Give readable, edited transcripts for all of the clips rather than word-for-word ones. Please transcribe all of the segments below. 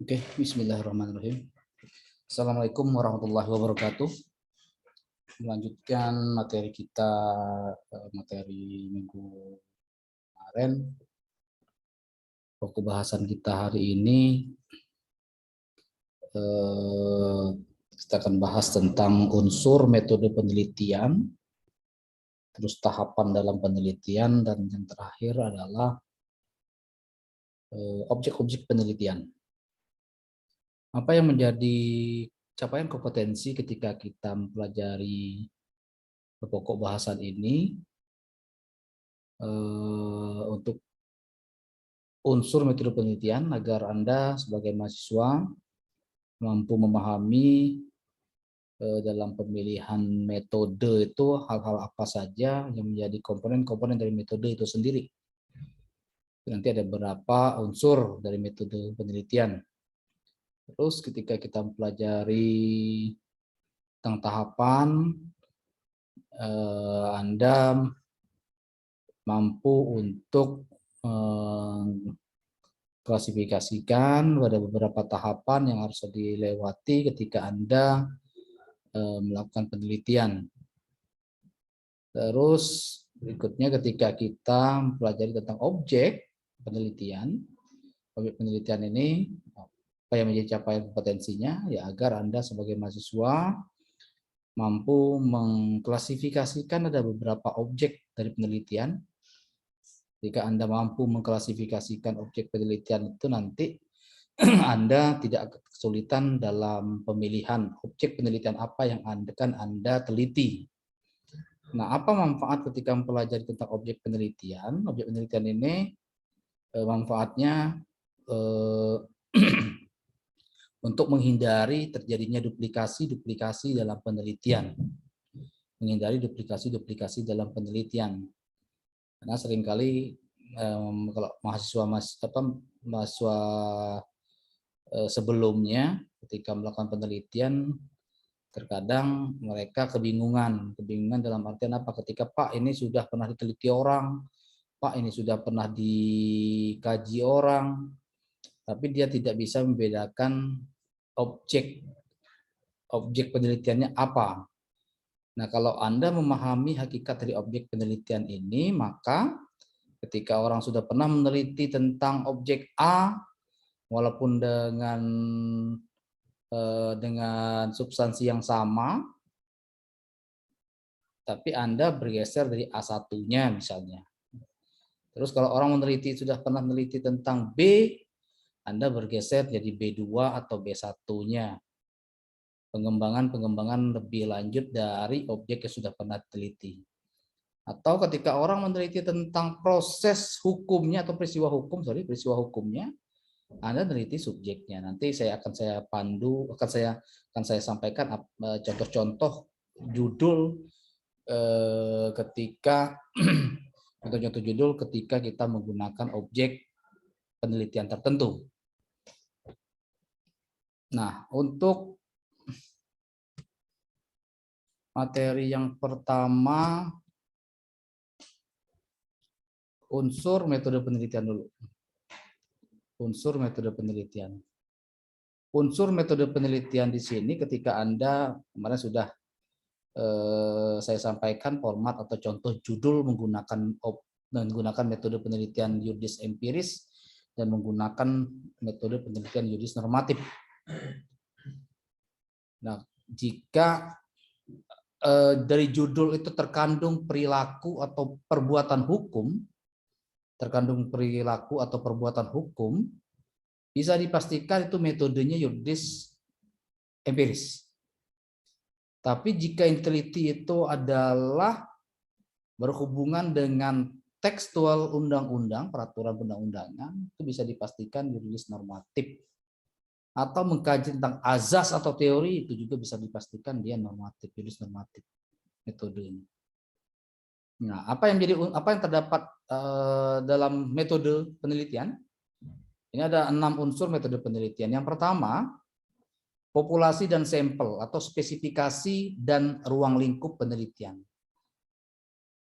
Oke, bismillahirrahmanirrahim. Assalamualaikum warahmatullahi wabarakatuh. Melanjutkan materi kita, materi minggu kemarin. Pokok bahasan kita hari ini, kita akan bahas tentang unsur metode penelitian, terus tahapan dalam penelitian, dan yang terakhir adalah objek-objek penelitian. Apa yang menjadi capaian kompetensi ketika kita mempelajari pokok bahasan ini untuk unsur metode penelitian agar Anda sebagai mahasiswa mampu memahami dalam pemilihan metode itu hal-hal apa saja yang menjadi komponen-komponen dari metode itu sendiri. Nanti ada beberapa unsur dari metode penelitian. Terus ketika kita mempelajari tentang tahapan, Anda mampu untuk klasifikasikan pada beberapa tahapan yang harus dilewati ketika Anda melakukan penelitian. Terus berikutnya ketika kita mempelajari tentang objek penelitian ini apa yang menjadi capaian kompetensinya, ya agar Anda sebagai mahasiswa mampu mengklasifikasikan ada beberapa objek dari penelitian. Jika Anda mampu mengklasifikasikan objek penelitian itu, nanti Anda tidak kesulitan dalam pemilihan objek penelitian apa yang akan Anda teliti. Nah, apa manfaat ketika mempelajari tentang objek penelitian? Objek penelitian ini manfaatnya untuk menghindari terjadinya duplikasi dalam penelitian. Menghindari duplikasi dalam penelitian. Karena seringkali kalau mahasiswa sebelumnya ketika melakukan penelitian, terkadang mereka kebingungan dalam artian apa? Ketika Pak ini sudah pernah diteliti orang, Pak ini sudah pernah dikaji orang, tapi dia tidak bisa membedakan objek penelitiannya apa. Nah, kalau Anda memahami hakikat dari objek penelitian ini, maka ketika orang sudah pernah meneliti tentang objek A, walaupun dengan substansi yang sama, tapi Anda bergeser dari A1-nya misalnya. Terus kalau orang sudah pernah meneliti tentang B, Anda bergeser jadi B2 atau B1-nya. Pengembangan lebih lanjut dari objek yang sudah pernah diteliti. Atau ketika orang meneliti tentang proses hukumnya atau peristiwa hukumnya, Anda meneliti subjeknya. Nanti akan saya sampaikan contoh-contoh judul ketika kita menggunakan objek penelitian tertentu. Nah, untuk materi yang pertama, unsur metode penelitian dulu. Unsur metode penelitian. Unsur metode penelitian di sini ketika Anda kemarin sudah saya sampaikan format atau contoh judul menggunakan metode penelitian yuridis empiris dan menggunakan metode penelitian yuridis normatif. Nah, jika dari judul itu terkandung perilaku atau perbuatan hukum, bisa dipastikan itu metodenya yuridis empiris. Tapi jika yang diteliti itu adalah berhubungan dengan tekstual undang-undang, peraturan undang-undangan, itu bisa dipastikan yuridis normatif. Atau mengkaji tentang azas atau teori, itu juga bisa dipastikan dia normatif, yuridis normatif metode ini. Nah, apa yang terdapat dalam metode penelitian? Ini ada 6 unsur metode penelitian. Yang pertama, populasi dan sampel atau spesifikasi dan ruang lingkup penelitian.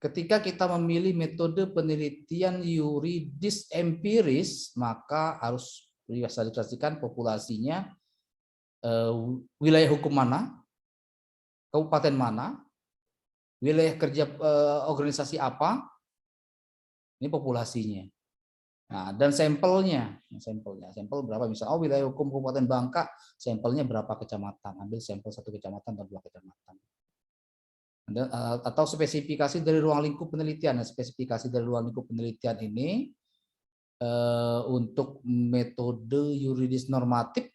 Ketika kita memilih metode penelitian yuridis empiris, maka harus bisa dipastikan populasinya wilayah hukum mana, kabupaten mana, wilayah kerja organisasi apa, ini populasinya. Nah, dan sampel berapa misalnya, wilayah hukum Kabupaten Bangka, sampelnya berapa kecamatan, ambil sampel 1 kecamatan atau 2 kecamatan. Atau spesifikasi dari ruang lingkup penelitian. Nah, spesifikasi dari ruang lingkup penelitian ini untuk metode yuridis normatif.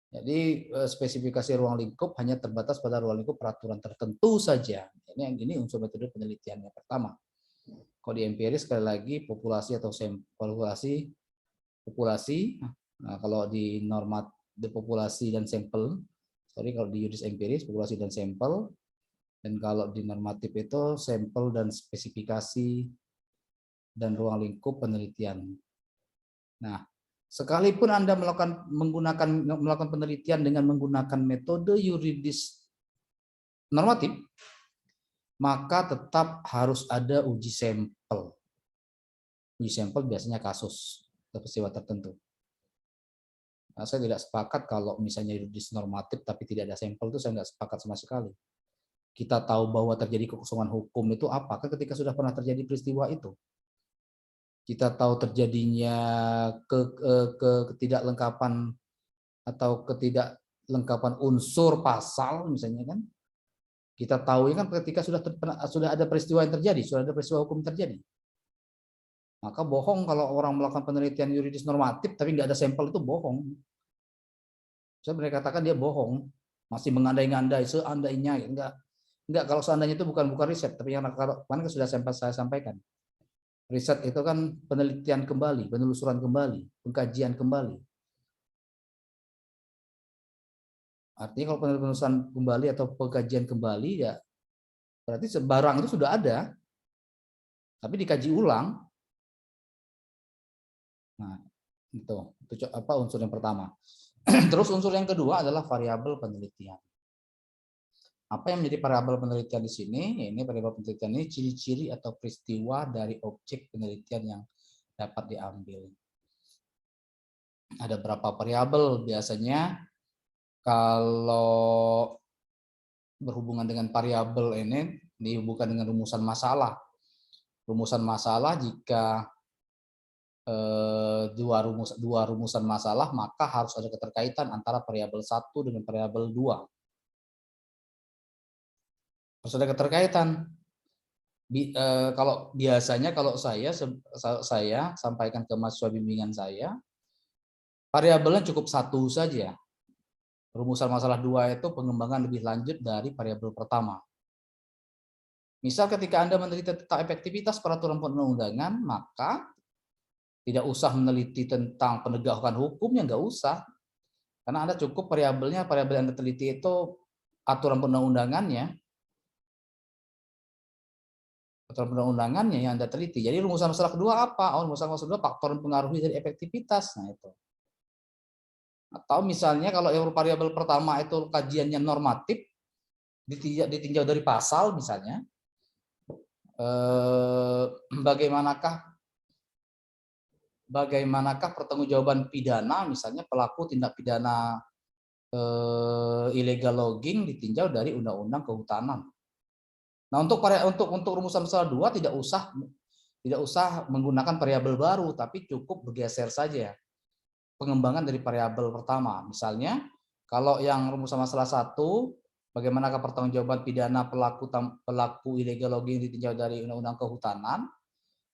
Jadi spesifikasi ruang lingkup hanya terbatas pada ruang lingkup peraturan tertentu saja. Ini unsur metode penelitian yang pertama. Kalau di empiris sekali lagi populasi atau populasi. Nah, kalau di normat di populasi dan sampel. Kalau di yuridis empiris populasi dan sampel. Dan kalau di normatif itu sampel dan spesifikasi dan ruang lingkup penelitian. Nah, sekalipun Anda melakukan penelitian dengan menggunakan metode yuridis normatif, maka tetap harus ada uji sampel. Uji sampel biasanya kasus atau peristiwa tertentu. Nah, saya tidak sepakat kalau misalnya yuridis normatif tapi tidak ada sampel, itu saya tidak sepakat sama sekali. Kita tahu bahwa terjadi kekosongan hukum itu apa? Kan ketika sudah pernah terjadi peristiwa itu. Kita tahu terjadinya ketidaklengkapan atau ketidaklengkapan unsur pasal misalnya kan. Kita tahu kan ketika sudah ada peristiwa yang terjadi, sudah ada peristiwa hukum terjadi. Maka bohong kalau orang melakukan penelitian yuridis normatif tapi nggak ada sampel, itu bohong. Saya mereka katakan dia bohong, masih mengandai-andai, seandainya enggak kalau seandainya itu bukan riset, tapi yang kemarin sudah saya sampaikan. Riset itu kan penelitian kembali, penelusuran kembali, pengkajian kembali. Artinya kalau penelusuran kembali atau pengkajian kembali ya berarti barang itu sudah ada, tapi dikaji ulang. Nah, itu apa unsur yang pertama. Terus unsur yang kedua adalah variabel penelitian. Apa yang menjadi variabel penelitian di sini? Ini variabel penelitian ini ciri-ciri atau peristiwa dari objek penelitian yang dapat diambil. Ada berapa variabel biasanya? Kalau berhubungan dengan variabel ini dihubungkan dengan rumusan masalah. Rumusan masalah jika dua rumusan masalah maka harus ada keterkaitan antara variabel 1 dengan variabel 2. Harus ada keterkaitan. Kalau biasanya kalau saya sampaikan ke mahasiswa bimbingan saya, variabelnya cukup 1 saja. Rumusan masalah 2 itu pengembangan lebih lanjut dari variabel pertama. Misal ketika Anda meneliti tentang efektivitas peraturan perundang-undangan, maka tidak usah meneliti tentang penegakan hukumnya, nggak usah. Karena Anda cukup variabel yang Anda teliti itu aturan perundang-undangannya. Aturan perundang-undangannya yang Anda teliti. Jadi rumusan masalah kedua apa? Rumusan masalah kedua faktor yang mempengaruhi dari efektivitas. Nah, itu. Atau misalnya kalau yang variabel pertama itu kajiannya normatif, ditinjau dari pasal misalnya, bagaimanakah pertanggungjawaban pidana, misalnya pelaku tindak pidana illegal logging ditinjau dari Undang-Undang Kehutanan. Nah, untuk rumusan masalah 2 tidak usah menggunakan variabel baru, tapi cukup bergeser saja pengembangan dari variabel pertama. Misalnya, kalau yang rumusan masalah 1, bagaimanakah pertanggungjawaban pidana pelaku illegal logging ditinjau dari Undang-Undang Kehutanan.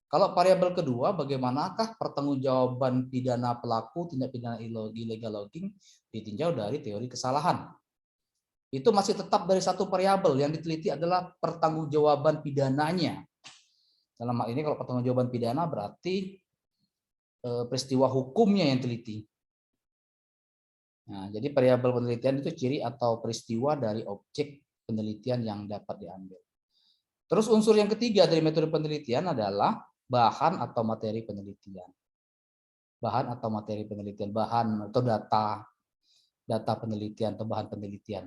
Kalau variabel kedua, bagaimanakah pertanggungjawaban pidana pelaku tindak pidana illegal logging ditinjau dari teori kesalahan. Itu masih tetap dari satu variabel, yang diteliti adalah pertanggungjawaban pidananya. Dalam hal ini kalau pertanggungjawaban pidana berarti peristiwa hukumnya yang teliti. Nah, jadi variabel penelitian itu ciri atau peristiwa dari objek penelitian yang dapat diambil. Terus unsur yang ketiga dari metode penelitian adalah bahan atau materi penelitian. Bahan atau materi penelitian, bahan atau data penelitian atau bahan penelitian.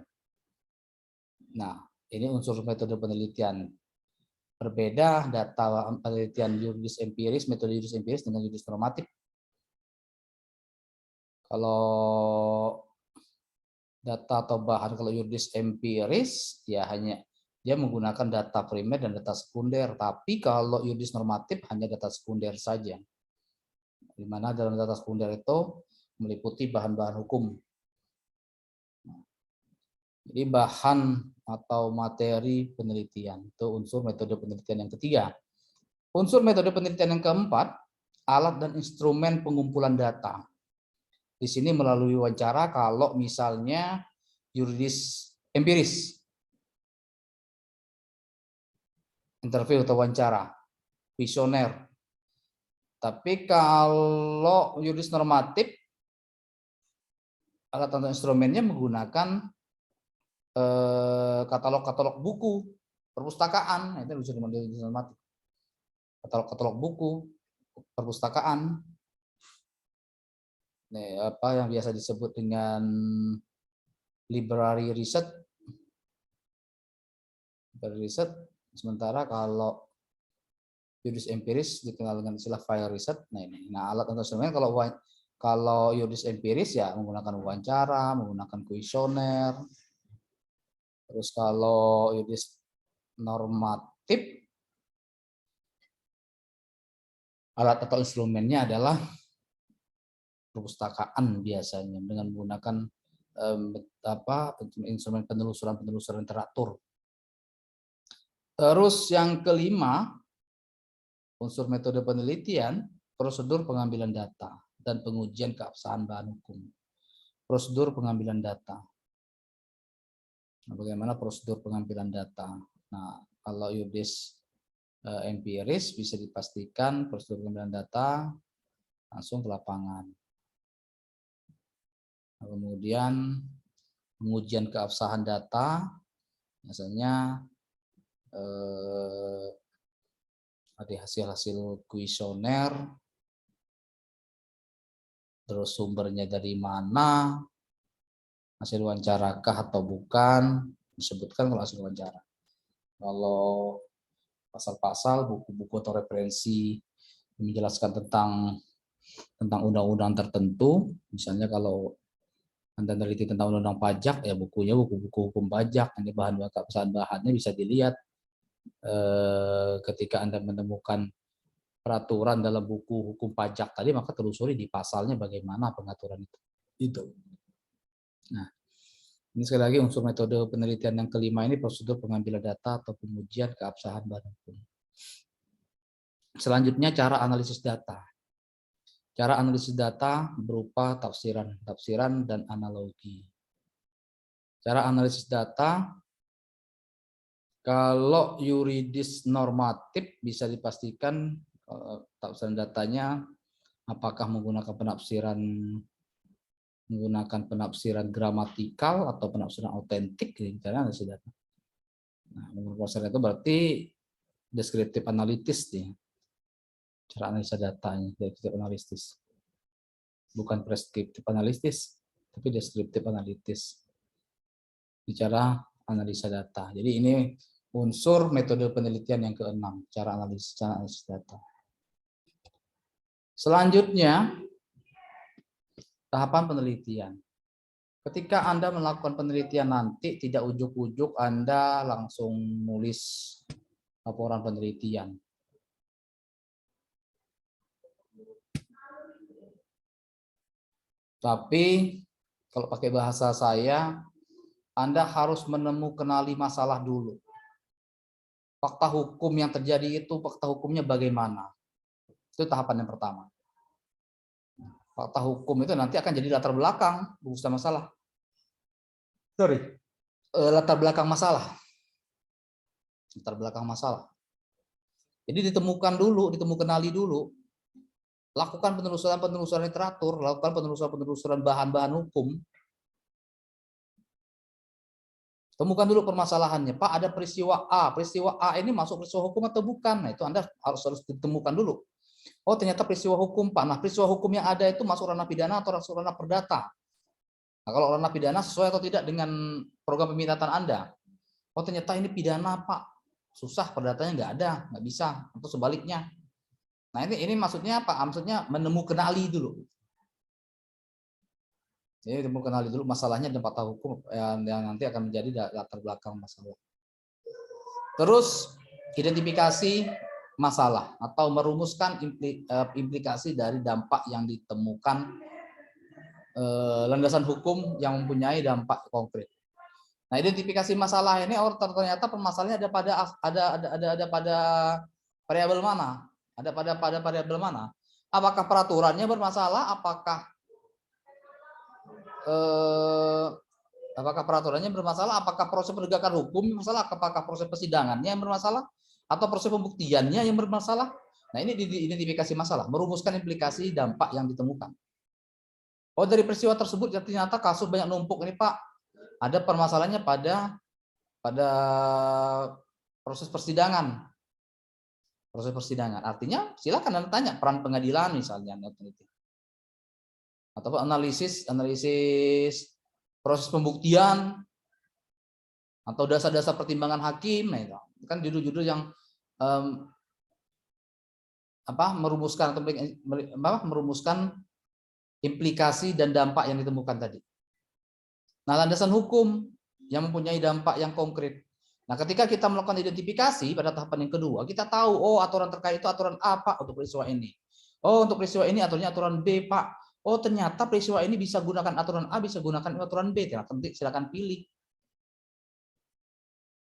Nah, ini unsur metode penelitian. Berbeda data penelitian yuridis empiris, metode yuridis empiris dengan yuridis normatif. Kalau data atau bahan kalau yuridis empiris ya hanya dia menggunakan data primer dan data sekunder, tapi kalau yuridis normatif hanya data sekunder saja. Di mana dalam data sekunder itu meliputi bahan-bahan hukum. Jadi bahan atau materi penelitian itu unsur metode penelitian yang ketiga. Unsur metode penelitian yang keempat, alat dan instrumen pengumpulan data. Di sini melalui wawancara kalau misalnya yuridis empiris, interview atau wawancara, kuesioner. Tapi kalau yuridis normatif, alat atau instrumennya menggunakan katalog-katalog buku perpustakaan. Nah, itu bisa yuridis normatif. Katalog-katalog buku perpustakaan. Nih, apa yang biasa disebut dengan library research. Sementara kalau yuridis empiris dikenal dengan istilah file research. Nah ini, alat atau instrumen kalau yuridis empiris ya menggunakan wawancara, menggunakan kuesioner. Terus kalau yuridis normatif, alat atau instrumennya adalah perpustakaan biasanya dengan menggunakan instrumen penelusuran teratur. Terus yang kelima, unsur metode penelitian, prosedur pengambilan data dan pengujian keabsahan bahan hukum. Prosedur pengambilan data. Nah, bagaimana prosedur pengambilan data? Nah, kalau yuridis empiris bisa dipastikan prosedur pengambilan data langsung ke lapangan. Kemudian pengujian keabsahan data, biasanya ada hasil-hasil kuesioner, terus sumbernya dari mana, hasil wawancarakah atau bukan, disebutkan kalau hasil wawancara. Kalau pasal-pasal, buku-buku atau referensi menjelaskan tentang undang-undang tertentu, misalnya kalau Anda meneliti tentang undang-undang pajak, ya bukunya buku-buku hukum pajak, ini bahan-bahannya bisa dilihat ketika Anda menemukan peraturan dalam buku hukum pajak tadi, maka telusuri di pasalnya bagaimana pengaturan itu. Nah, ini sekali lagi unsur metode penelitian yang kelima ini prosedur pengambilan data atau pengujian keabsahan bahan hukum. Selanjutnya cara analisis data. Cara analisis data berupa tafsiran dan analogi. Cara analisis data, kalau yuridis normatif bisa dipastikan tafsiran datanya apakah menggunakan penafsiran gramatikal atau penafsiran autentik di cara analisis data. Nah, menurut proses itu berarti deskriptif analitis nih. Cara analisa datanya, deskriptif analitis. Bukan preskriptif analitis, tapi deskriptif analitis. Bicara analisa data. Jadi ini unsur metode penelitian yang keenam, cara analisis data. Selanjutnya, tahapan penelitian. Ketika Anda melakukan penelitian nanti, tidak ujuk-ujuk Anda langsung nulis laporan penelitian. Tapi kalau pakai bahasa saya, Anda harus kenali masalah dulu. Fakta hukum yang terjadi itu, fakta hukumnya bagaimana? Itu tahapan yang pertama. Fakta hukum itu nanti akan jadi latar belakang bukan masalah. Latar belakang masalah. Latar belakang masalah. Jadi kenali dulu. Lakukan penelusuran literatur, lakukan penelusuran bahan-bahan hukum. Temukan dulu permasalahannya. Pak, ada peristiwa A. Peristiwa A ini masuk peristiwa hukum atau bukan? Nah, itu Anda harus ditemukan dulu. Oh, ternyata peristiwa hukum, Pak. Nah, peristiwa hukum yang ada itu masuk ranah pidana atau masuk ranah perdata? Nah, kalau ranah pidana sesuai atau tidak dengan program peminatan Anda? Oh, ternyata ini pidana, Pak. Susah, perdatanya nggak ada, nggak bisa. Atau sebaliknya. Nah, ini maksudnya apa? Maksudnya kenali dulu. Jadi mau kenali dulu masalahnya dan fakta hukum yang nanti akan menjadi latar belakang masalah. Terus identifikasi masalah atau merumuskan implikasi dari dampak yang ditemukan landasan hukum yang mempunyai dampak konkret. Nah, identifikasi masalah ini ternyata permasalahannya ada pada variabel mana? Ada pada variabel mana? Apakah peraturannya bermasalah? Apakah peraturannya bermasalah? Apakah proses penegakan hukum bermasalah? Apakah proses persidangannya yang bermasalah? Atau proses pembuktiannya yang bermasalah? Nah, ini identifikasi masalah, merumuskan implikasi dampak yang ditemukan. Oh, dari peristiwa tersebut ternyata kasus banyak numpuk ini, Pak. Ada permasalahannya pada proses persidangan. Proses persidangan. Artinya silakan Anda tanya peran pengadilan misalnya atau analisis proses pembuktian atau dasar-dasar pertimbangan hakim. Nah, itu kan judul-judul yang merumuskan implikasi dan dampak yang ditemukan tadi. Nah, landasan hukum yang mempunyai dampak yang konkret. Nah, ketika kita melakukan identifikasi pada tahapan yang kedua, kita tahu, oh, aturan terkait itu aturan A, Pak, untuk peristiwa ini. Oh, untuk peristiwa ini aturannya aturan B, Pak. Oh, ternyata peristiwa ini bisa gunakan aturan A, bisa gunakan aturan B. Nanti silakan pilih.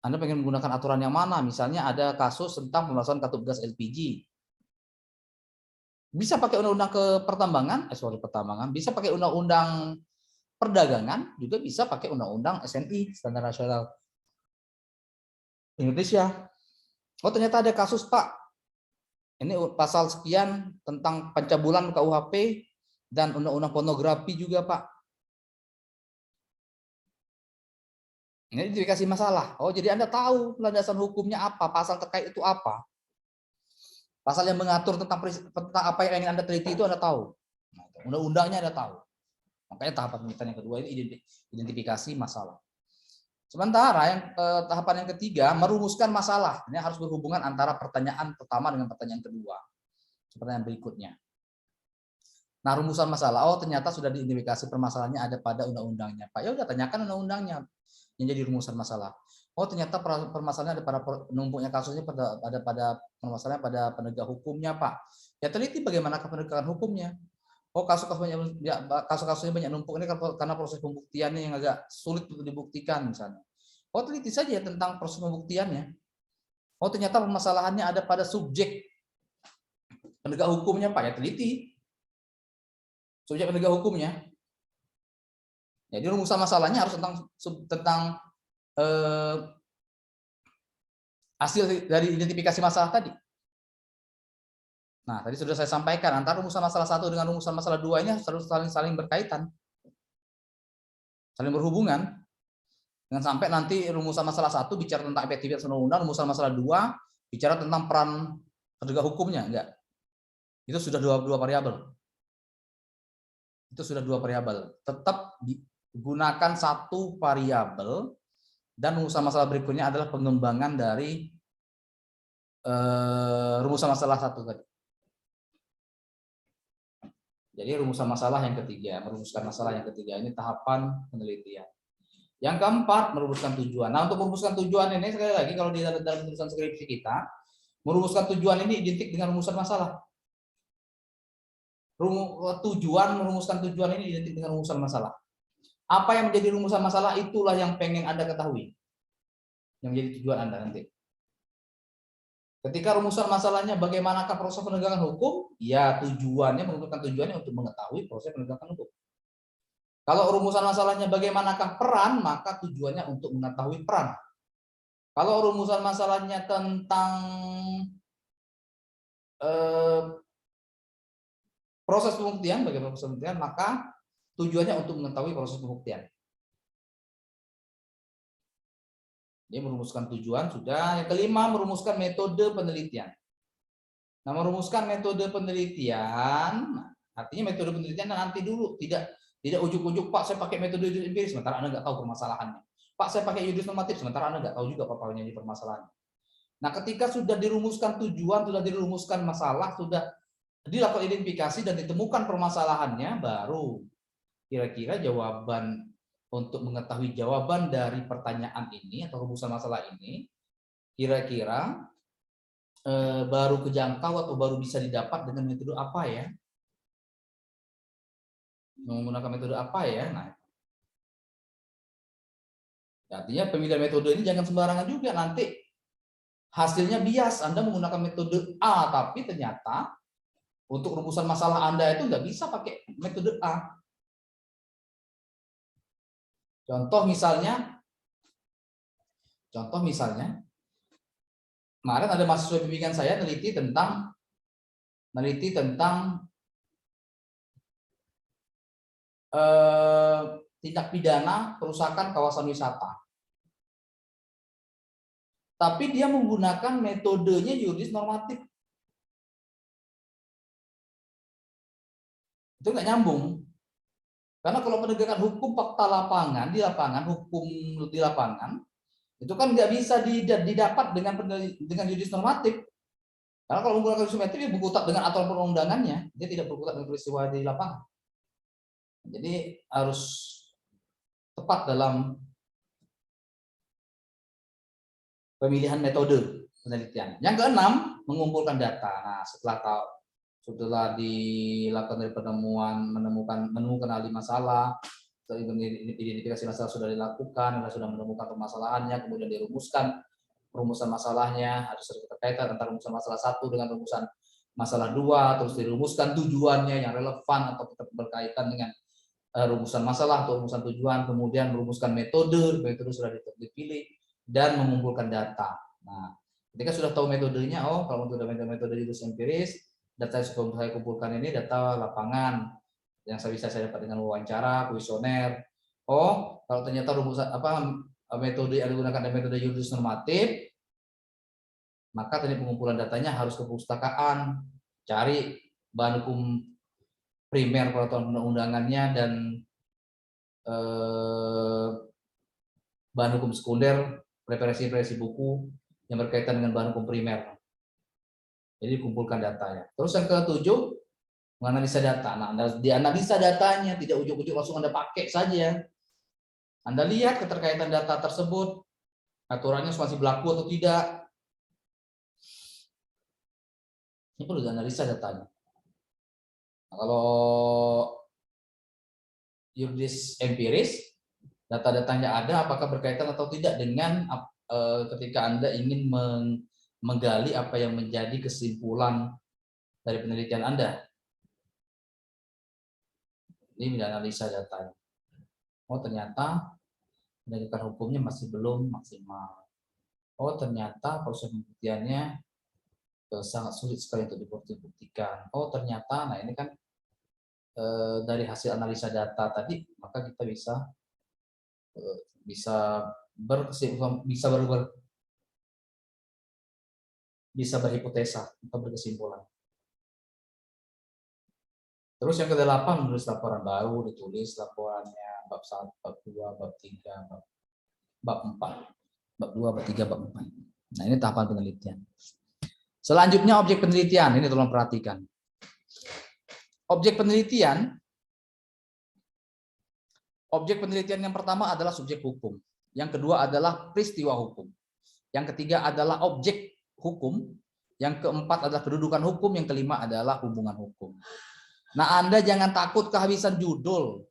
Anda pengen menggunakan aturan yang mana? Misalnya ada kasus tentang pembahasan kartu gas LPG. Bisa pakai undang-undang pertambangan, bisa pakai undang-undang perdagangan, juga bisa pakai undang-undang SNI, Standar Nasional Indonesia. Oh, ternyata ada kasus, Pak. Ini pasal sekian tentang pencabulan KUHP dan undang-undang pornografi juga, Pak. Ini identifikasi masalah. Oh, jadi Anda tahu landasan hukumnya apa, pasal terkait itu apa. Pasal yang mengatur tentang apa yang ingin Anda teliti itu Anda tahu. Undang-undangnya Anda tahu. Makanya tahapan penelitian yang kedua ini identifikasi masalah. Sementara yang tahapan yang ketiga merumuskan masalah. Ini harus berhubungan antara pertanyaan pertama dengan pertanyaan kedua. Pertanyaan berikutnya. Nah, rumusan masalah. Oh, ternyata sudah diidentifikasi permasalahannya ada pada undang-undangnya. Pak, ya udah tanyakan undang-undangnya yang jadi rumusan masalah. Oh, ternyata permasalahannya ada pada numpuknya kasusnya pada permasalahannya pada penegak hukumnya, Pak. Ya teliti bagaimana penegakan hukumnya. Oh, kasus-kasusnya banyak numpuk ini karena proses pembuktiannya yang agak sulit untuk dibuktikan misalnya. Oh, teliti saja tentang proses pembuktiannya. Oh, ternyata permasalahannya ada pada subjek penegak hukumnya, Pak. Ya teliti subjek penegak hukumnya. Jadi rumusan masalahnya harus tentang hasil dari identifikasi masalah tadi. Nah, tadi sudah saya sampaikan antara rumusan masalah 1 dengan rumusan masalah 2 ini harus saling berkaitan. Saling berhubungan. Dengan sampai nanti rumusan masalah 1 bicara tentang efektivitas undang-undang, rumusan masalah 2 bicara tentang peran penegak hukumnya, enggak. Itu sudah dua variabel. Itu sudah dua variabel. Tetap digunakan satu variabel dan rumusan masalah berikutnya adalah pengembangan dari rumusan masalah 1 tadi. Jadi rumusan masalah yang ketiga, merumuskan masalah yang ketiga ini tahapan penelitian. Yang keempat, merumuskan tujuan. Nah, untuk merumuskan tujuan ini sekali lagi kalau di dalam tulisan skripsi kita, merumuskan tujuan ini identik dengan rumusan masalah. Merumuskan tujuan ini identik dengan rumusan masalah. Apa yang menjadi rumusan masalah itulah yang pengen Anda ketahui. Yang menjadi tujuan Anda nanti. Ketika rumusan masalahnya bagaimanakah proses penegakan hukum, ya tujuannya merumuskan tujuannya untuk mengetahui proses penegakan hukum. Kalau rumusan masalahnya bagaimanakah peran, maka tujuannya untuk mengetahui peran. Kalau rumusan masalahnya tentang proses pembuktian, bagaimana proses pembuktian, maka tujuannya untuk mengetahui proses pembuktian. Dia merumuskan tujuan sudah. Yang kelima, merumuskan metode penelitian. Nah, merumuskan metode penelitian, artinya metode penelitian nanti dulu, tidak ujuk-ujuk, Pak, saya pakai metode empiris, sementara Anda nggak tahu permasalahannya. Pak, saya pakai judis normatif, sementara Anda nggak tahu juga apa-apanya di permasalahannya. Nah, ketika sudah dirumuskan tujuan, sudah dirumuskan masalah, sudah dilakukan identifikasi dan ditemukan permasalahannya, baru kira-kira jawaban untuk mengetahui jawaban dari pertanyaan ini atau rumusan masalah ini, kira-kira baru kejangkau atau baru bisa didapat dengan metode apa ya? Menggunakan metode apa ya? Nah, artinya pemilihan metode ini jangan sembarangan juga, nanti hasilnya bias. Anda menggunakan metode A, tapi ternyata untuk rumusan masalah Anda itu nggak bisa pakai metode A. Contoh misalnya, kemarin ada mahasiswa bimbingan saya meneliti tentang tindak pidana perusakan kawasan wisata. Tapi dia menggunakan metodenya yuridis normatif. Itu nggak nyambung. Karena kalau penegakan hukum fakta lapangan, hukum di lapangan, itu kan nggak bisa didapat dengan yuridis normatif. Karena kalau menggunakan yuridis normatif, dia berkutat dengan aturan perundangannya, dia tidak berkutat dengan peristiwa di lapangan. Jadi harus tepat dalam pemilihan metode penelitian. Yang keenam, mengumpulkan data. Nah, setelah dilakukan dari menemukan ahli masalah, identifikasi masalah sudah dilakukan, sudah menemukan permasalahannya, kemudian dirumuskan rumusan masalahnya, harus ada keterkaitan antara rumusan masalah 1 dengan rumusan masalah 2, terus dirumuskan tujuannya yang relevan atau berkaitan dengan rumusan masalah atau rumusan tujuan, kemudian merumuskan metode sudah dipilih, dan mengumpulkan data. Nah, ketika sudah tahu metodenya, kalau untuk metode yuridis empiris, data yang saya kumpulkan ini data lapangan yang saya dapat dengan wawancara, kuesioner. Kalau ternyata rumusan metode yang digunakan metode yuridis normatif, maka teknik pengumpulan datanya harus ke perpustakaan, cari bahan hukum primer peraturan perundang-undangannya dan bahan hukum sekunder, referensi buku yang berkaitan dengan bahan hukum primer. Jadi kumpulkan datanya. Terus yang ketujuh, menganalisa data. Nah, dianalisa datanya, tidak ujuk-ujuk langsung Anda pakai saja. Anda lihat keterkaitan data tersebut, aturannya masih berlaku atau tidak. Ini perlu dianalisa datanya. Nah, kalau yuridis empiris, data-datanya ada, apakah berkaitan atau tidak dengan ketika Anda ingin menggali apa yang menjadi kesimpulan dari penelitian Anda. Ini menganalisa datanya. Ternyata penegakan hukumnya masih belum maksimal. Ternyata proses pembuktiannya sangat sulit sekali untuk dibuktikan. Ternyata, nah ini kan dari hasil analisa data tadi, maka kita bisa berhipotesa atau berkesimpulan. Terus yang ke-8, menulis laporan baru, ditulis laporannya bab 1, bab 2, bab 3, bab 4. Bab 2, bab 3, bab 4. Nah, ini tahapan penelitian. Selanjutnya objek penelitian, ini tolong perhatikan. Objek penelitian yang pertama adalah subjek hukum. Yang kedua adalah peristiwa hukum. Yang ketiga adalah objek hukum. Yang keempat adalah kedudukan hukum. Yang kelima adalah hubungan hukum. Nah, Anda jangan takut kehabisan judul.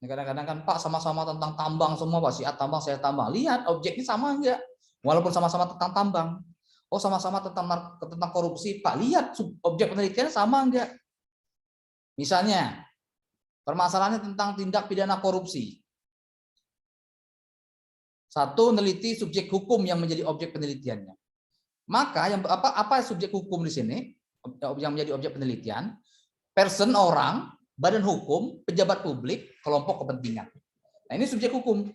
Kadang-kadang kan, Pak, sama-sama tentang tambang semua, Pak. Si A tambang, saya tambang. Lihat objeknya sama enggak? Walaupun sama-sama tentang tambang. Sama-sama tentang korupsi, Pak. Lihat objek penelitiannya sama enggak? Misalnya, permasalahannya tentang tindak pidana korupsi. Satu, neliti subjek hukum yang menjadi objek penelitiannya. Maka apa subjek hukum di sini? Yang menjadi objek penelitian, person orang, badan hukum, pejabat publik, kelompok kepentingan. Nah, ini subjek hukum.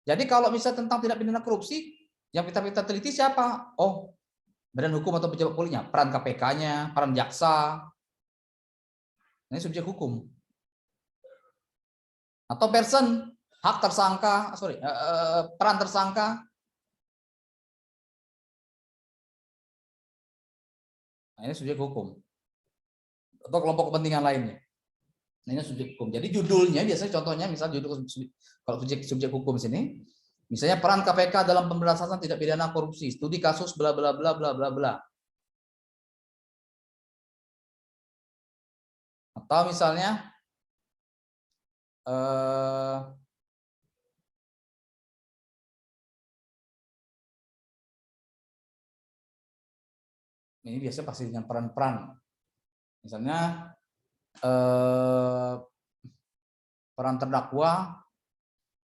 Jadi kalau misalnya tentang tindak pidana korupsi, yang kita teliti siapa? Badan hukum atau pejabat publiknya, peran KPK-nya, peran jaksa. Ini subjek hukum. Atau person, hak tersangka, peran tersangka. Nah, ini subjek hukum. Atau kelompok kepentingan lainnya. Nah, ini subjek hukum. Jadi judulnya biasanya contohnya misal judul kalau subjek hukum sini, misalnya peran KPK dalam pemberantasan tindak pidana korupsi, studi kasus bla bla bla bla bla bla. Atau misalnya ini biasanya pasti dengan peran-peran. Misalnya peran terdakwa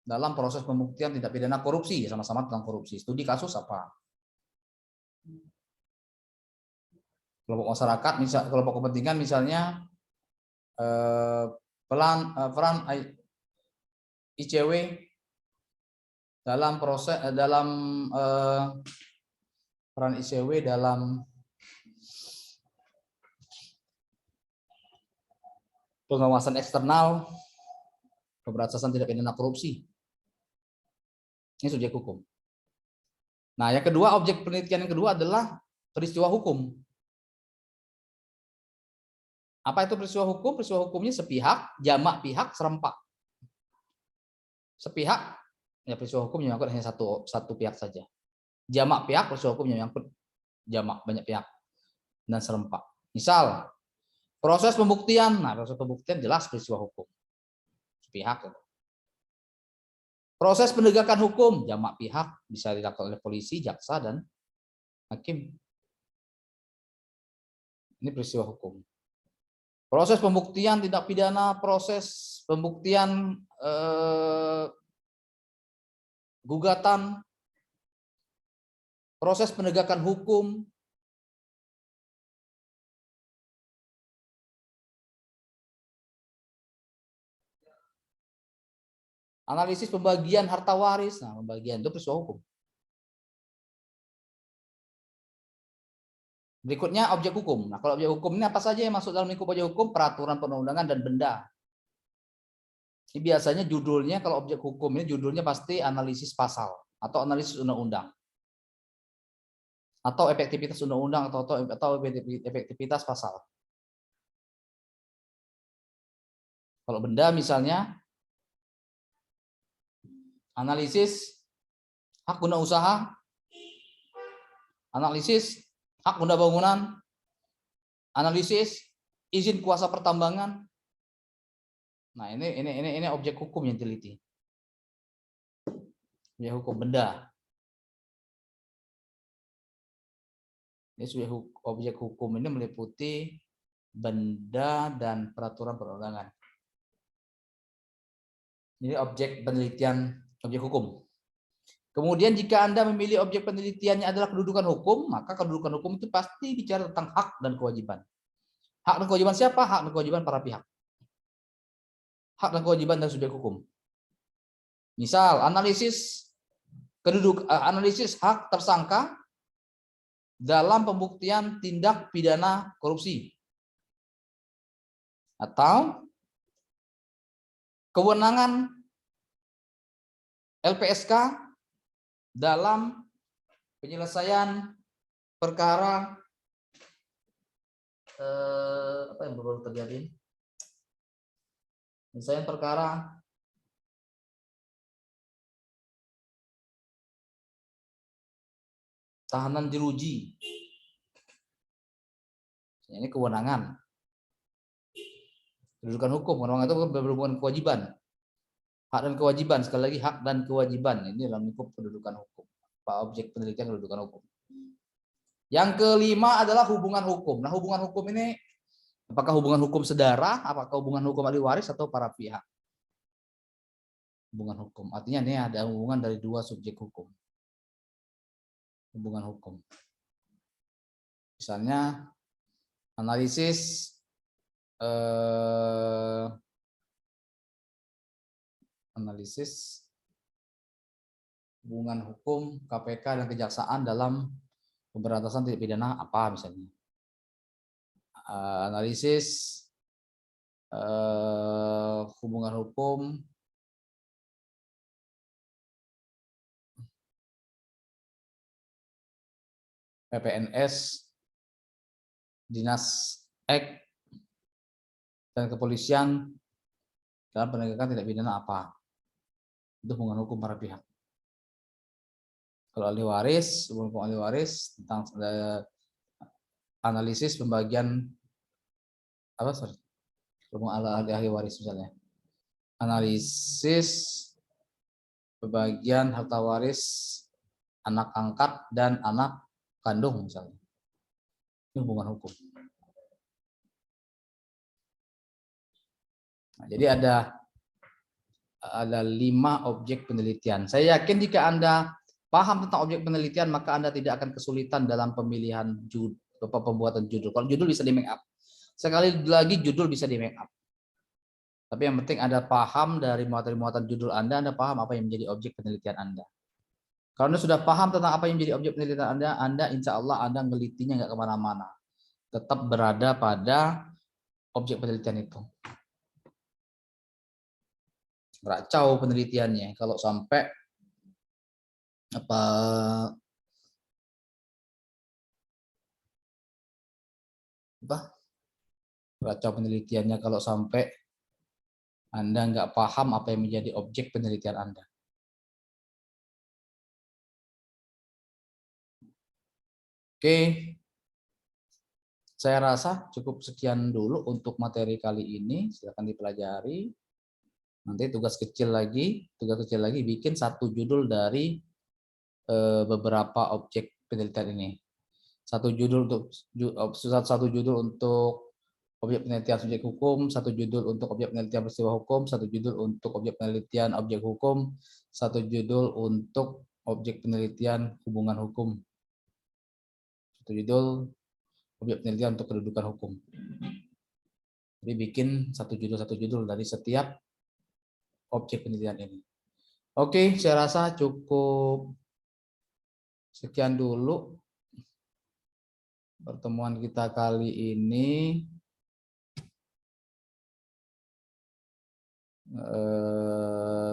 dalam proses pembuktian tindak pidana korupsi, sama-sama tentang korupsi. Studi kasus apa? Kelompok masyarakat, misal kelompok kepentingan misalnya peran ICW dalam proses peran ICW dalam pengawasan eksternal pemberantasan tindak pidana korupsi. Ini subjek hukum. Nah, yang kedua, objek penelitian yang kedua adalah peristiwa hukum. Apa itu peristiwa hukum? Peristiwa hukumnya sepihak, jamak pihak, serempak. Sepihak, ya peristiwa hukum yang menyangkut hanya satu pihak saja. Jamak pihak, peristiwa hukum yang menyangkut jamak banyak pihak dan serempak. Misal proses pembuktian, nah proses pembuktian jelas peristiwa hukum, sepihak. Proses penegakan hukum, jamak pihak, bisa dilakukan oleh polisi, jaksa, dan hakim. Ini peristiwa hukum. Proses pembuktian tindak pidana, proses pembuktian gugatan, proses penegakan hukum, analisis pembagian harta waris. Nah, pembagian itu peristiwa hukum. Berikutnya objek hukum. Nah, kalau objek hukum ini apa saja yang masuk dalam lingkup objek hukum? Peraturan perundang-undangan dan benda. Ini biasanya judulnya kalau objek hukum ini judulnya pasti analisis pasal atau analisis undang-undang. Atau efektivitas undang-undang atau efektivitas pasal. Kalau benda misalnya analisis hak guna usaha, analisis hak guna bangunan, analisis izin kuasa pertambangan. Nah, ini objek hukum yang teliti. Objek hukum benda. Ini objek hukum ini meliputi benda dan peraturan perundangan. Ini objek penelitian objek hukum. Kemudian jika Anda memilih objek penelitiannya adalah kedudukan hukum, maka kedudukan hukum itu pasti bicara tentang hak dan kewajiban. Hak dan kewajiban siapa? Hak dan kewajiban para pihak. Hak dan kewajiban dan subjek hukum. Misal analisis analisis hak tersangka dalam pembuktian tindak pidana korupsi. Atau kewenangan LPSK dalam penyelesaian perkara apa yang baru terjadi? Penyelesaian perkara tahanan diruji. Ini kewenangan. Kedudukan hukum, kewenangan itu berhubungan kewajiban. Hak dan kewajiban, sekali lagi hak dan kewajiban. Ini dalam lingkup kedudukan hukum. Apa objek penelitian kedudukan hukum. Yang kelima adalah hubungan hukum. Nah, hubungan hukum ini apakah hubungan hukum sedara, apakah hubungan hukum ahli waris atau para pihak? Hubungan hukum. Artinya ini ada hubungan dari dua subjek hukum. Hubungan hukum. Misalnya analisis hubungan hukum KPK dan kejaksaan dalam pemberantasan tindak pidana apa misalnya. Analisis hubungan hukum PPNS, Dinas Ek, dan kepolisian dalam penegakan tindak pidana apa. Itu hubungan hukum para pihak. Kalau ahli waris, hubungan hukum ahli waris tentang analisis pembagian apa sorry, ahli waris misalnya. Analisis pembagian harta waris anak angkat dan anak kandung misalnya. Ini hubungan hukum. Nah, jadi ada 5 objek penelitian. Saya yakin jika Anda paham tentang objek penelitian, maka Anda tidak akan kesulitan dalam pemilihan pembuatan judul. Kalau judul bisa di make up. Sekali lagi judul bisa di make up. Tapi yang penting Anda paham dari muatan judul Anda paham apa yang menjadi objek penelitian Anda. Kalau Anda sudah paham tentang apa yang menjadi objek penelitian Anda insya Allah Anda ngelitinya nggak kemana-mana. Tetap berada pada objek penelitian itu. Racau penelitiannya kalau sampai racau penelitiannya kalau sampai Anda nggak paham apa yang menjadi objek penelitian Anda. Oke, saya rasa cukup sekian dulu untuk materi kali ini. Silakan dipelajari. Nanti tugas kecil lagi bikin satu judul dari beberapa objek penelitian ini. Satu judul untuk objek penelitian subjek hukum, satu judul untuk objek penelitian peristiwa hukum, satu judul untuk objek penelitian objek hukum, satu judul untuk objek penelitian hubungan hukum, satu judul objek penelitian untuk kedudukan hukum. Jadi bikin satu judul dari setiap objek penelitian ini. Oke, saya rasa cukup sekian dulu pertemuan kita kali ini.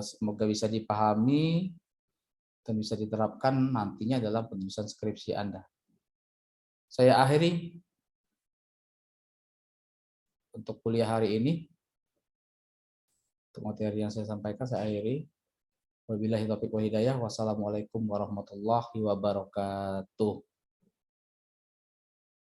Semoga bisa dipahami dan bisa diterapkan nantinya dalam penulisan skripsi Anda. Saya akhiri untuk kuliah hari ini. Untuk materi yang saya sampaikan saya akhiri. Wabillahi taufiq wal hidayah. Wassalamualaikum warahmatullahi wabarakatuh.